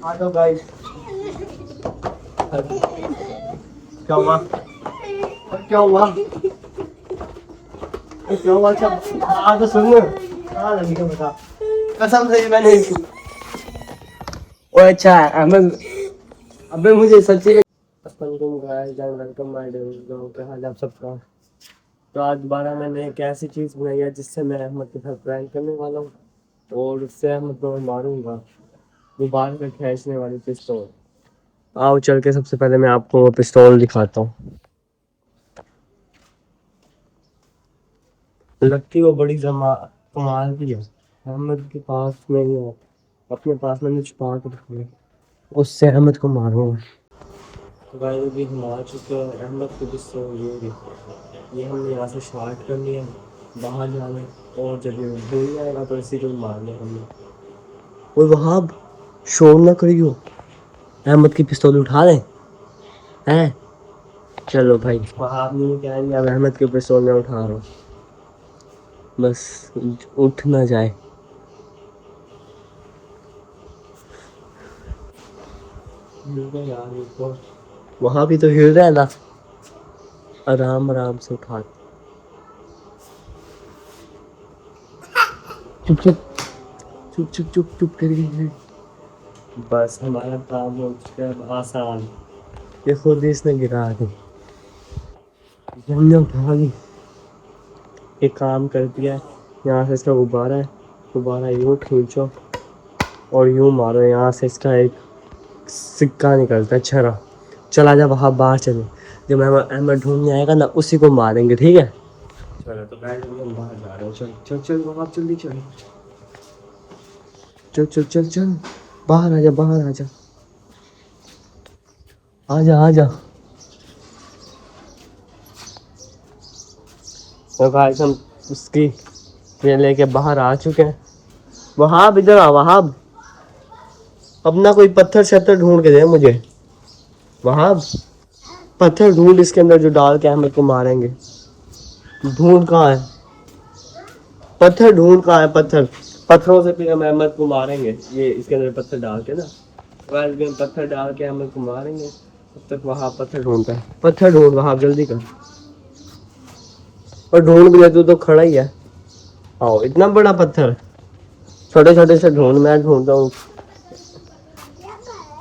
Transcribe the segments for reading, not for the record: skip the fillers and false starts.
आ जाओ गाइस। क्या हुआ? क्या हुआ? क्या हुआ? अच्छा आ तो सुन। कहाँ लगी है बता। कसम से मैंने। ओ अच्छा अहमद, अबे मुझे सच्ची में अस्सलाम guys and welcome my dear. क्या हाल है आप सबका? तो आज दोबारा मैंने एक ऐसी चीज़ बनाई है जिससे मैं अहमद के साथ प्रैंक करने वाला हूँ और उससे अहमद को मैं मारूंगा। दोबारा में खींचने वाली पिस्तौल। आओ चल के सबसे पहले मैं आपको वो पिस्तौल दिखाता हूँ। लगती वो बड़ी कमाल की है। अहमद के पास में ही है, अपने पास मैंने छुपा के रखी है। उससे अहमद को मारूंगा। तो भाई अभी हम आ चुके हैं। अहमद की पिस्तौल ये हमने यहाँ से स्टार्ट कर लिया बाहर जाने, और जब ये भूल जाएगा तो इसी को मारने हमने। और वहाँ शोर ना करियो, अहमद की पिस्तौल उठा लें हैं। चलो भाई वहाँ नहीं कहेंगे, अब अहमद की पिस्तौल में उठा रहा हूँ, बस उठ ना जाए। वहाँ भी तो हिल रहा है ना, आराम आराम से उठा। चुप चुप चुप चुप चुप चुप करिए। बस हमारा काम हो चुका है आसान। ये खुद ही इसने गिरा दी, हमने उठा ली। ये काम कर दिया है। यहाँ से इसका गुब्बारा है, गुब्बारा यूँ खींचो और यूँ मारो, यहाँ से इसका एक सिक्का निकलता है छरा। चला जा वहाँ बाहर चले, जब अहमद ढूंढने आएगा ना उसी को मारेंगे, ठीक है? चलो तो बैठ हम बाहर जा रहे हैं। चल चल चल वहाँ जल्दी चल। चल चल चल चल बाहर आ जा, बाहर आ जा, आ जा आ जा। तो गाइस हम उसकी ये लेके बाहर आ चुके हैं। वहाब इधर आ, वहाब अपना कोई पत्थर शत्थर ढूंढ के दे मुझे। वहाब पत्थर ढूंढ इसके अंदर जो डाल के अहमद को मारेंगे। ढूंढ कहाँ है पत्थर? ढूंढ कहाँ है पत्थर? पत्थरों से फिर हम अहमद को मारेंगे, ये इसके अंदर पत्थर डाल के ना। गाइस हम पत्थर डाल के अहमद को मारेंगे। तब तक वहां पत्थर ढूंढता है। पत्थर ढूंढ वहां, जल्दी कर। और ढूंढ भी ले, तू तो खड़ा ही है। आओ इतना बड़ा पत्थर, छोटे छोटे से ढूंढ, मैं ढूंढता हूँ।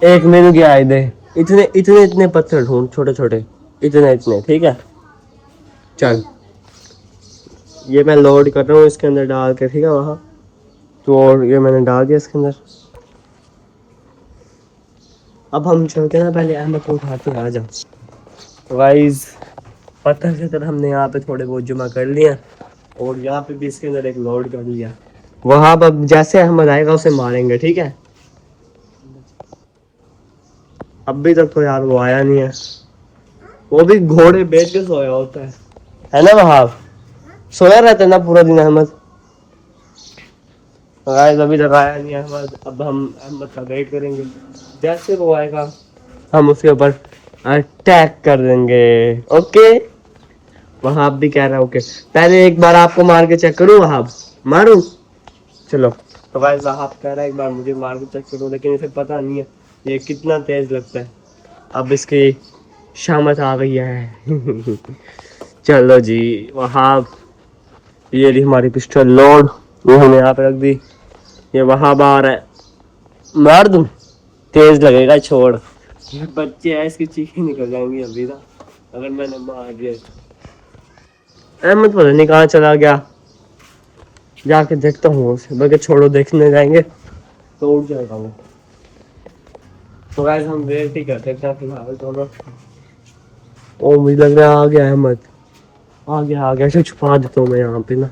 एक मिल गया दे। इतने इतने इतने पत्थर ढूंढ, छोटे छोटे, इतने इतने, ठीक है? चल ये मैं लोड कर रहा हूँ इसके अंदर डाल के, ठीक है? वहाँ तो और ये मैंने डाल दिया इसके अंदर। अब हम चलते हैं ना, पहले अहमद को उठाते आ जाओ। गाइस पत्थर से तरह हमने यहाँ पे थोड़े बहुत जमा कर लिया और यहाँ पे भी इसके अंदर एक लोड कर लिया। वहाँ अब जैसे अहमद आएगा उसे मारेंगे, ठीक है? अभी तक तो यार वो आया नहीं है, वो भी घोड़े बेच के सोया होता है ना? वहाँ सोया रहता है ना पूरा दिन अहमद। गाइस अभी तक आया नहीं अहमद। अब हम अहमद का वेट करेंगे, जैसे वो आएगा हम उसके ऊपर अटैक कर देंगे। ओके वहाब भी कह रहा है ओके। पहले एक बार आपको मार के चेक करूं, वहाब मारूं? चलो तो गाइस वहाब कह रहा है एक बार मुझे मार के चेक करो, लेकिन इसे पता नहीं है ये कितना तेज लगता है। अब इसकी शामत आ गई है। चलो जी वहाब, ये रही हमारी पिस्टल लोड, ये हमने यहाँ पे रख दी। ये वहाब आ रहा है, मार दूं? तेज लगेगा, छोड़। ये बच्चे है, इसकी चीखें निकल जाएंगी अभी ना अगर मैंने मार दिया। अहमद पता नहीं कहाँ चला गया, जाके देखता हूँ उसे, बल्कि छोड़ो देखने जाएंगे तो उठ जाएगा वो। तो गाइस हम वेट ही करते हैं फिलहाल दोनों। ओ मुझे लग रहा है आ गया अहमद, आ गया। इसे छुपा देता हूँ मैं यहाँ पे ना,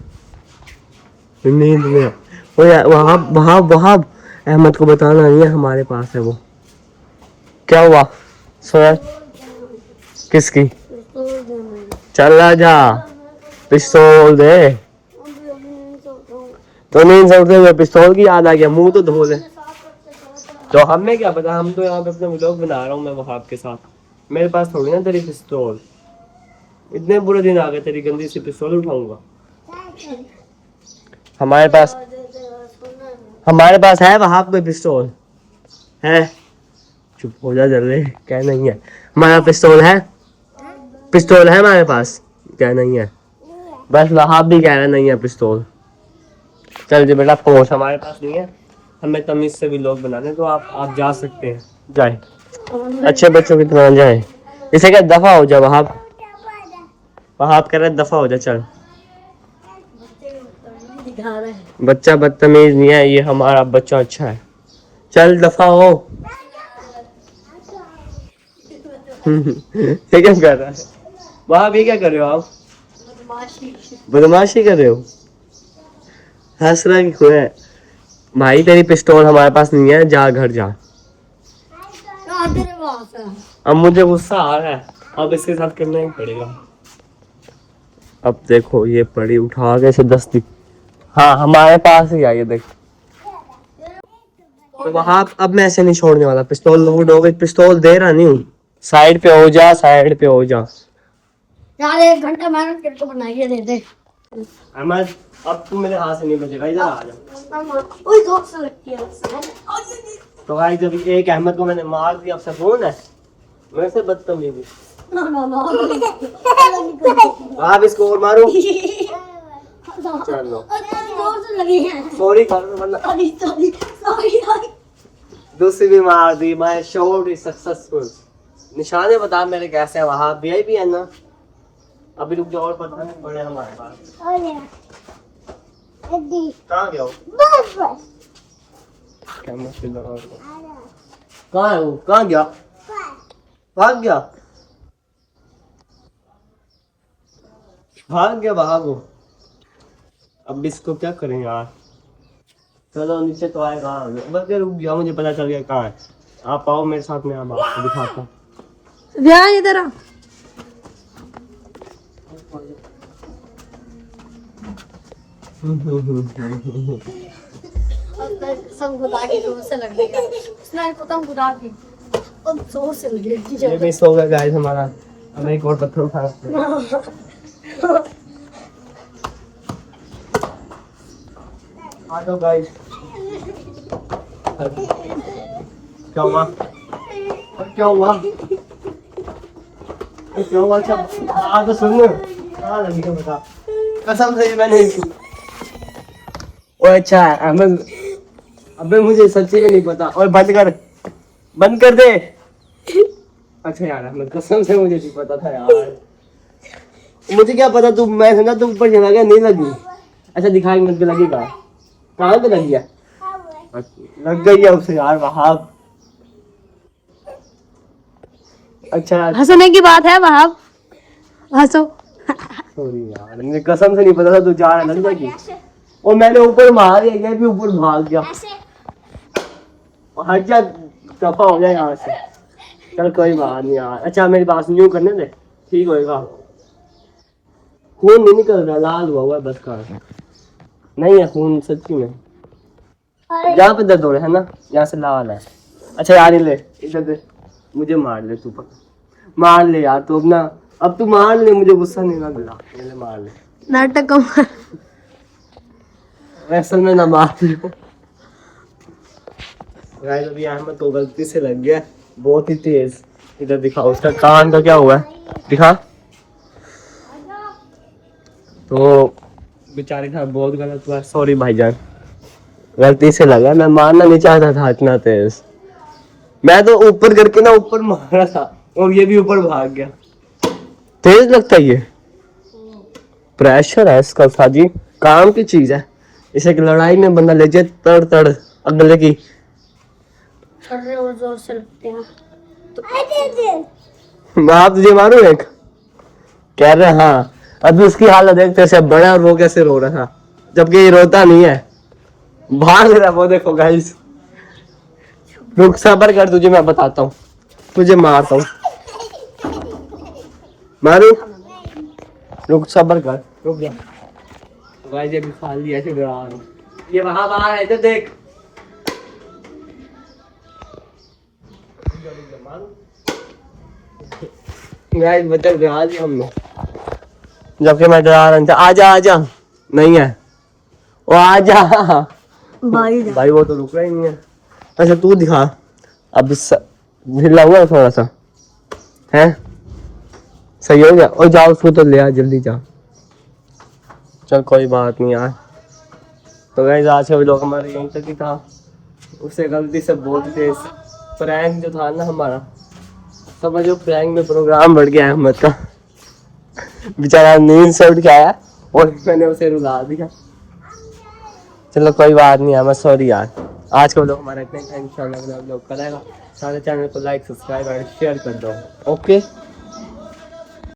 नींद में। ओ यार वहाँ वहाँ वहाँ अहमद को बताना नहीं है हमारे पास है वो। क्या हुआ? सोया किसकी? चल जा, पिस्तौल दे। तो नहीं सकते हुए पिस्तौल की याद आ गया, मुंह तो धो ले। तो हमें क्या पता, हम तो यहाँ पे अपने व्लॉग बना रहा हूँ मैं वहाब के साथ। मेरे पास थोड़ी ना तेरी पिस्तौल। इतने बुरे दिन आ गए तेरी गंदी सी पिस्तौल उठाऊंगा? हमारे पास है वहाब पे पिस्तौल। है? चुप हो जा जल्दी। क्या नहीं है? हमारा पिस्तौल है, पिस्तौल है हमारे पास। क्या नहीं है? बस वहां भी कह रहा नहीं है पिस्तौल। चल जी बेटा पहुंच, हमारे पास नहीं है, हमें तमीज से भी लोग बनाने, तो आप जा सकते हैं, जाए अच्छे बच्चों की तरह जाए। इसे क्या दफा हो जा वहाब, वहाब कह रहे दफा हो जा। चल बच्चा बदतमीज नहीं है, ये हमारा बच्चा अच्छा है। चल दफा हो। ये क्या कर रहा है वहाब? ये क्या कर रहे हो आप? बदमाशी कर रहे हो? हंस रहा कि क्यों है? भाई तेरी पिस्तौल हमारे पास नहीं है, जा घर जा। अब मुझे गुस्सा आ रहा है, अब इसके साथ करना ही पड़ेगा। अब देखो ये पड़ी उठा के से 10 दी। हाँ हमारे पास ही आई, देख। तो वहां अब मैं ऐसे नहीं छोड़ने वाला, पिस्तौल लोड हो गई, पिस्तौल दे रहा नहीं हूँ। साइड पे हो जा, साइड पे हो जा यार। 1 घंटा मेहनत करके बनाइए दे दे। अहमद अब तू मेरे हाथ से नहीं बचेगा, इधर आ जा। ओए जोर से लगती है। तो भाई जब एक अहमद को मैंने मार दिया, अब से फोन है मेरे से बदतमीजी। ना ना ना आप इसको और मारो। चलो जोर से लगी है। सॉरी कर वरना सॉरी दूसरी भी मार दी। मैं शॉट इज सक्सेसफुल। निशाने बता मेरे कैसे हैं? वहां भी है ना? अभी रुक जाओ और पता नहीं पड़े हमारे पास। कहाँ गया हो? कहाँ है वो? कहाँ गया? भाग गया, भाग गया बाहर वो। अब इसको क्या करें यार? चलो नीचे तो आएगा, बस रुक गया, मुझे पता चल गया कहाँ है। आप आओ मेरे साथ में, आप आपको दिखाता हूँ। ध्यान इधर आ। सब खुदा की जोर से लग गया। उसने खत्म खुदा की और जोर से लग गई। ये मिस हो गया गाइस हमारा। अब एक और पत्थर उठा आ जाओ गाइस। क्या हुआ? क्या हुआ? क्या हुआ? अच्छा आ तो सुन, कहाँ लगी है बता, कसम से मैंने इसकी। ओए अच्छा अहमद, अबे मुझे सच्ची में नहीं पता। और बंद कर, बंद कर दे। अच्छा यार अहमद कसम से मुझे नहीं पता था यार। मुझे क्या पता, तू मैं समझा तू ऊपर चला गया, नहीं लगी। अच्छा दिखाई मत, लगेगा कहाँ पे लग गया? लग गई है उसे यार वहां। अच्छा हंसने की बात है वहां, हंसो। सॉरी यार, मुझे कसम से नहीं पता था तू जा रहा लग जाएगी। और मैंने ऊपर मार दिया, ये भी ऊपर भाग गया। हट जा, दफा हो जाए यहाँ से। चल कोई बात नहीं यार। अच्छा मेरी बात यूं करने दे, ठीक होएगा। खून नहीं निकल रहा, लाल हुआ है बस का, नहीं है खून सच्ची में। यहाँ पे दर्द हो रहा है ना, यहाँ से लाल है। अच्छा यार ले इधर दे, मुझे मार ले तू, मार ले यार तू अपना, अब तू मार ले, मुझे गुस्सा नहीं ना दिला, ले मार ले। नाटक असल में ना मार लो। गाइस अभी अहमद तो गलती से लग गया, बहुत ही तेज। इधर दिखाओ उसका कान का क्या हुआ है, दिखा। तो बेचारे था, बहुत गलत हुआ, सॉरी भाईजान, गलती से लगा, मैं मारना नहीं चाहता था इतना तेज। मैं तो ऊपर करके ना ऊपर मारा था और ये भी ऊपर भाग गया। तेज लगता है ये, प्रेशर है इसका साजी, काम की चीज है। इसे लड़ाई में बंदा ले जाए तड़ तड़ अगले की। और जोर से लगते हैं तो आप तुझे मारो एक, कह रहे हाँ। अभी उसकी हालत देखते से बड़ा, और वो कैसे रो रहा था, जबकि ये रोता नहीं है, भाग रहा वो। देखो गाइस, रुक सबर कर, तुझे मैं बताता हूँ, तुझे मारता हूँ, मारू, रुक सबर कर, रुक जा। गाइस ये भी खाली ऐसे डरा रहा हूँ, ये वहां बाहर है, इधर देख। गाइस बच्चा डरा दिया हमने, जबकि मैं डरा रहा था। आजा आजा, नहीं है वो, आजा भाई भाई, वो तो रुक रहा ही नहीं है। अच्छा तू दिखा, अब ढीला हुआ थोड़ा सा है, सही हो गया। और जाओ उसको तो ले आ, जल्दी जाओ। चल कोई बात नहीं यार। तो गाइस आज का व्लॉग हमारा यहीं तक ही था। उसे गलती से बोल के प्रैंक जो था ना हमारा, समझो प्रैंक में प्रोग्राम बढ़ गया अहमद का। बेचारा नींद से उठ के आया और मैंने उसे रुला दिया। चलो कोई बात नहीं अहमद, सॉरी यार। आज का व्लॉग हमारा इतना ही था। इंशाल्लाह अगला व्लॉग करेगा। सारे चैनल को लाइक सब्सक्राइब और शेयर कर दो। ओके।